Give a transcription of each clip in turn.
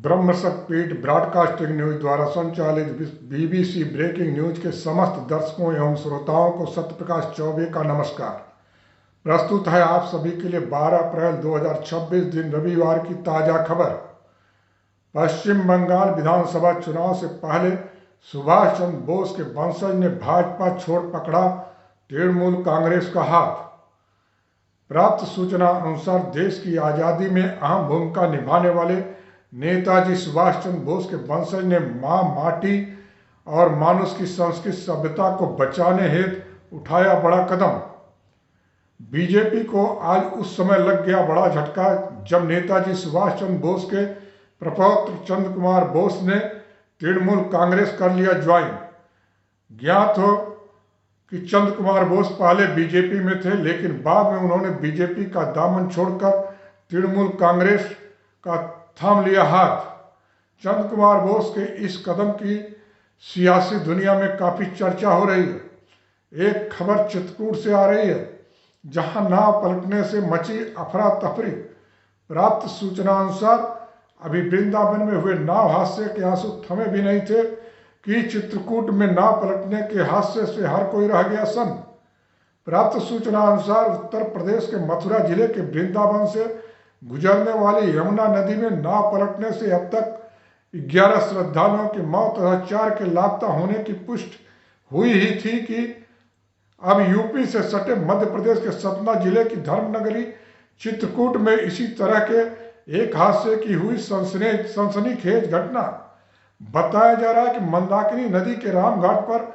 ब्रह्मशक्तिपीठ broadcasting news द्वारा संचालित BBC breaking news के समस्त दर्शकों एवं श्रोताओं को सत्यप्रकाश चौबे का नमस्कार। प्रस्तुत है आप सभी के लिए 12 अप्रैल 2026 दिन रविवार की ताज़ा खबर। पश्चिम बंगाल विधानसभा चुनाव से पहले सुभाष चंद्र बोस के वंशज ने भाजपा छोड़ पकड़ा तृणमूल कांग्रेस का हाथ। प्राप्त सूचना अनुसार देश की आज़ादी में अहम भूमिका निभाने वाले नेताजी सुभाष चंद्र बोस के वंशज ने मां माटी और मानुष की संस्कृत सभ्यता को बचाने हेतु उठाया बड़ा कदम। बीजेपी को आज उस समय लग गया बड़ा झटका जब नेताजी सुभाष चंद्र बोस के प्रपौत्र चंद्र कुमार बोस ने तृणमूल कांग्रेस कर लिया ज्वाइन। ज्ञात हो कि चंद्र कुमार बोस पहले बीजेपी में थे, लेकिन बाद में उन्होंने बीजेपी का दामन छोड़कर तृणमूल कांग्रेस का थाम लिया हाथ। चंद्र कुमार बोस के इस कदम की सियासी दुनिया में काफ़ी चर्चा हो रही है। एक खबर चित्रकूट से आ रही है, जहां नाव पलटने से मची अफरा तफरी। प्राप्त सूचना अनुसार अभी वृंदावन में हुए नाव हादसे के आंसू थमे भी नहीं थे कि चित्रकूट में नाव पलटने के हादसे से हर कोई रह गया सन्न। प्राप्त सूचना अनुसार उत्तर प्रदेश के मथुरा जिले के वृंदावन से गुजरने वाली यमुना नदी में नाव पलटने से अब तक 11 श्रद्धालुओं की मौत तथा 4 के लापता होने की पुष्टि हुई ही थी कि अब यूपी से सटे मध्य प्रदेश के सतना जिले की धर्मनगरी चित्रकूट में इसी तरह के एक हादसे की हुई सनसनीखेज घटना। बताया जा रहा है कि मंदाकिनी नदी के रामघाट पर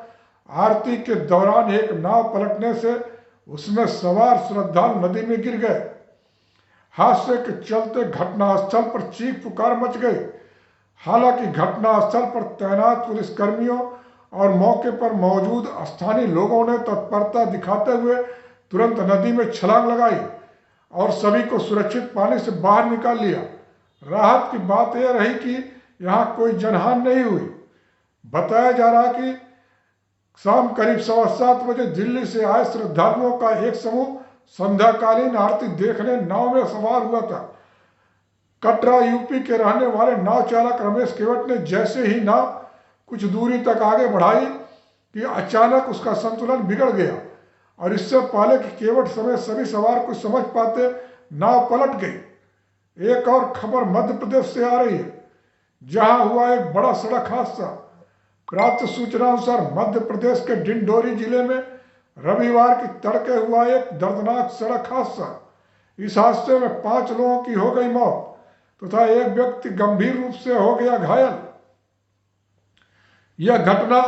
आरती के दौरान एक नाव पलटने से उसमें सवार श्रद्धालु नदी में गिर गए। हादसे के चलते घटनास्थल पर चीख पुकार मच गई। हालांकि घटनास्थल पर तैनात पुलिसकर्मियों और मौके पर मौजूद स्थानीय लोगों ने तत्परता दिखाते हुए तुरंत नदी में छलांग लगाई और सभी को सुरक्षित पानी से बाहर निकाल लिया। राहत की बात यह रही कि यहाँ कोई जनहानि नहीं हुई। बताया जा रहा है कि शाम करीब 7:15 बजे दिल्ली से आए श्रद्धालुओं का एक समूह संध्याकालीन आरती देखने नाव में सवार हुआ था। कटरा यूपी के रहने वाले नाव चालक रमेश केवट ने जैसे ही नाव कुछ दूरी तक आगे बढ़ाई कि अचानक उसका संतुलन बिगड़ गया और इससे पहले कि केवट समेत सभी सवार कुछ समझ पाते नाव पलट गई। एक और खबर मध्य प्रदेश से आ रही है, जहां हुआ एक बड़ा सड़क हादसा। प्राप्त सूचना अनुसार मध्य प्रदेश के डिंडोरी जिले में रविवार की तड़के हुआ एक दर्दनाक सड़क हादसा। इस हादसे में 5 लोगों की हो गई मौत तथा एक व्यक्ति गंभीर रूप से हो गया घायल। यह घटना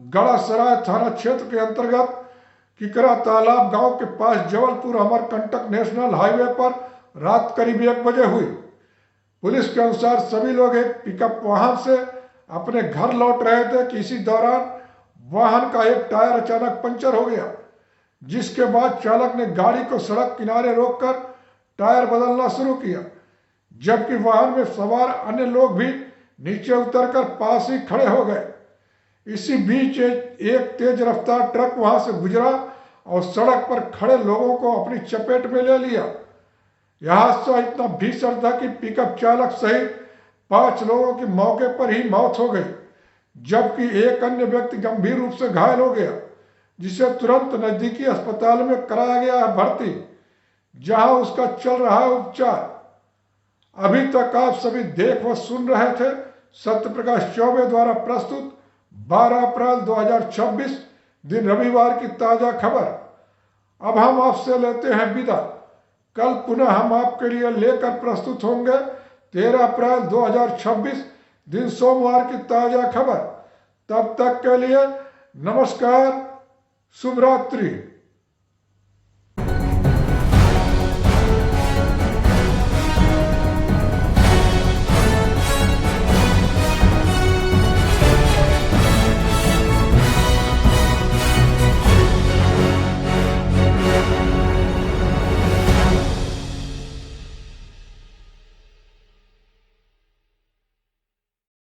गड़ासराय थाना क्षेत्र के अंतर्गत किकरा तालाब गांव के पास जबलपुर अमरकंटक नेशनल हाईवे पर रात करीब 1 बजे हुई। पुलिस के अनुसार सभी लोग एक पिकअप वाहन से अपने घर लौट रहे थे कि इसी दौरान वाहन का एक टायर अचानक पंचर हो गया, जिसके बाद चालक ने गाड़ी को सड़क किनारे रोककर टायर बदलना शुरू किया, जबकि वाहन में सवार अन्य लोग भी नीचे उतरकर पास ही खड़े हो गए। इसी बीच एक तेज रफ्तार ट्रक वहां से गुजरा और सड़क पर खड़े लोगों को अपनी चपेट में ले लिया। यह हादसा इतना भीषण था कि पिकअप चालक सहित 5 लोगों की मौके पर ही मौत हो गई, जबकि एक अन्य व्यक्ति गंभीर रूप से घायल हो गया, जिसे तुरंत नजदीकी अस्पताल में कराया गया है भर्ती, जहां उसका चल रहा है उपचार। अभी तक आप सभी देख व सुन रहे थे सत्यप्रकाश चौबे द्वारा प्रस्तुत 12 अप्रैल 2026 दिन रविवार की ताजा खबर। अब हम आपसे लेते हैं विदा। कल पुनः हम आपके लिए लेकर प्रस्तुत होंगे 13 अप्रैल 2026 दिन सोमवार की ताजा खबर। तब तक के लिए नमस्कार, शुभ रात्रि।